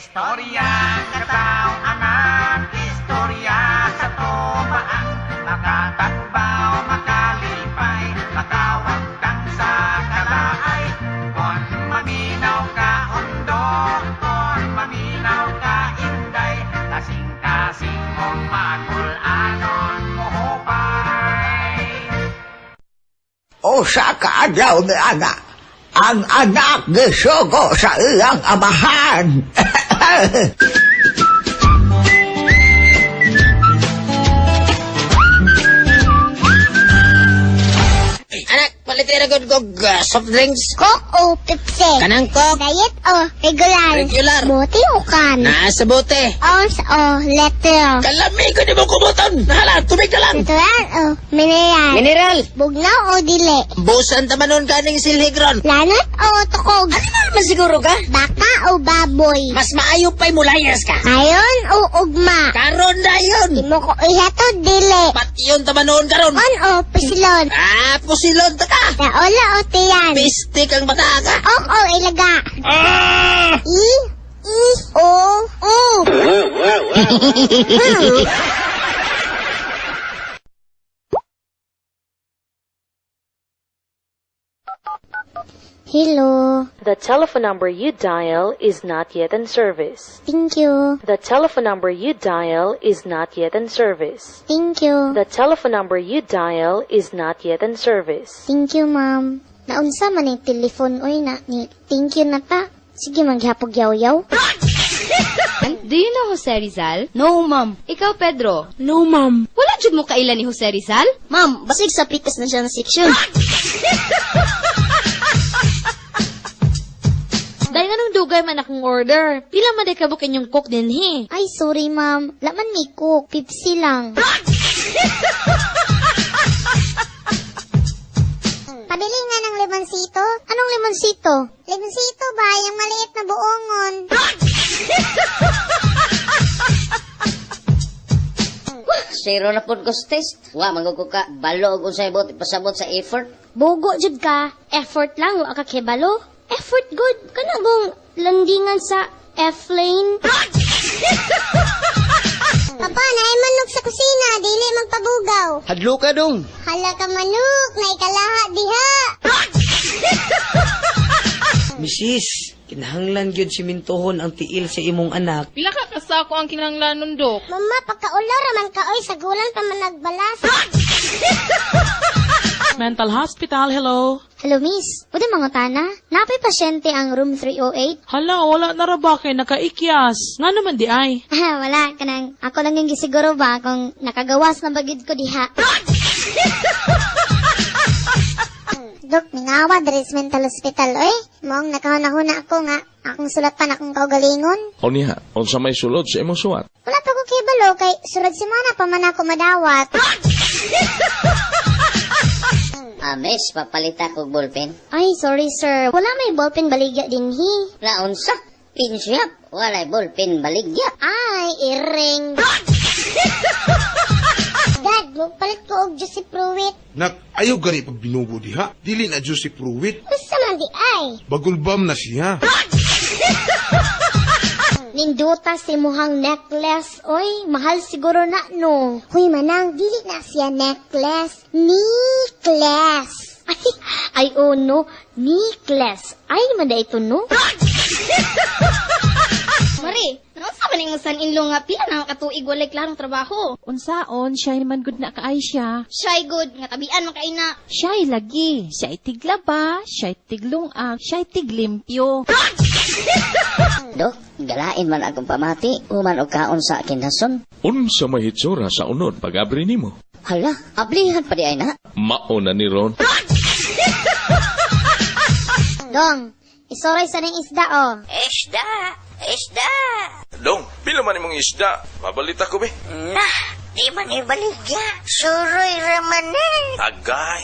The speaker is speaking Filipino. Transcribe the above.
Istorya kataw angan, istorya sa tobaan, makatagbaw, makalipay, makawagtang sa kalaay. Kon maminaw ka undok, kon maminaw ka inday, kasing-kasing mong makul-anon mo hupay. O sa kaadlaw ni anak, ang anak gisugo sa iyang amahan. Anak, palitin na good soft drinks. Coke o Pepsi? Kanang Coke. Diet o regular? Regular. Bote o can? Nasa bote. Ounce o letter? Kalami ko di mo kumuton. Hala, tubig na lang. Natural o mineral? Mineral. Bugnaw o dili? Busan tamanon ka ng silhigron. Lanot o tukog? Ano naman siguro ka? Baka o baboy? Mas maayo pa'y mulayas ka. Ayon o ugma? Karon na yun. Imo ko ihatod dili? Pati yun tamanon karon. On o pisilon? Pusilon ta ka. Daola o tiyan? Pistik ang bata ka. Ok o ilaga? O U. Hello. The telephone number you dial is not yet in service. Thank you. The telephone number you dial is not yet in service. Thank you. The telephone number you dial is not yet in service. Thank you, ma'am. Naunsa man yung telephone oy na ni thank you na ta. Sige maghapog yaw-yaw. Do you know Jose Rizal? No, ma'am. Ikaw, Pedro? No, ma'am. Wala jud mo kailan ni Jose Rizal? Ma'am, basig sa pikas na siya ng section. Dahil anong dugay man akong order. Pila man day kabukin yung cook din he. Ay, sorry, ma'am. Laman may cook. Pepsi lang. Pabili nga ng limonsito. Anong limonsito? Limonsito ba? Yung maliit na buongon. Zero na po ko test. Wa, ka. Balo kung sa ibot, ipasabot sa effort. Bugo jud ka. Effort lang. Wa ka kibalo. Effort good. Kanagong landingan sa F-lane. Papa, naay manok sa kusina. Dili magpabugaw. Hadlo ka dong. Hala ka manok. Naay kalaha diha. Mrs., kinahanglan gyud simintohon ang tiil sa imong anak. Pila ka kasako ang kinahanglanon, Dok? Mama, pagkaulaw raman ka, oy, sa gulan pa man nagbalas. Mental hospital, hello? Hello, miss. Pwede mangutana? Napay pasyente ang room 308? Hala, wala na ra ba kay nakaikyas? Nga naman di ay. Wala, kanang ako lang yung gisiguro ba kung nakagawas na bagid ko diha. Dok, mingawa, there is mental hospital, oy. Moong nakahuna-huna ako nga. Akong sulatan akong kaugalingon. O niya, unsa may sulod sa imong suwat? Wala pa ko kibalo, kay surad si mana pa man ako madawat. Miss, papalita ko ballpen. Ay, sorry sir. Wala may ballpen baligya din hi. Naunsa? Pinsyap. Walay ballpen baligya. Ay, iring. Dad, magpalit ko og Juicy Fruit. Nak, ayaw gani pag binubo diha. Dili na Juicy Fruit. Basta man di ay. Bagulbam na siya. Ninduta si muhang necklace. Oy, mahal siguro na, no? Huy, manang, dili na siya necklace. Necklace. Ay, oh, no. Necklace. Ay, naman da ito, no? Mari, naunsa man yung son-in-law nga pila na katuig walay klarong trabaho. Unsaon, siya man good na kaay siya. Siya'y good, nga tabian man kay na. Siya'y lagi. Siya'y tiglaba, siya'y tiglungag, siya'y tiglimpyo. Dok, galain man akong pamati. Uman o kaon sa akin hason. Unsa may hitsura sa unod pag-abri nimo? Hala, ablihan pa di ay na. Mauna ni Ron. Dong, isoray sa ning isda, oh. Isda! Dong, pila man imong isda? Mabalita ko, be. Nah, di man ibaligya. Suroy raman eh. Agay.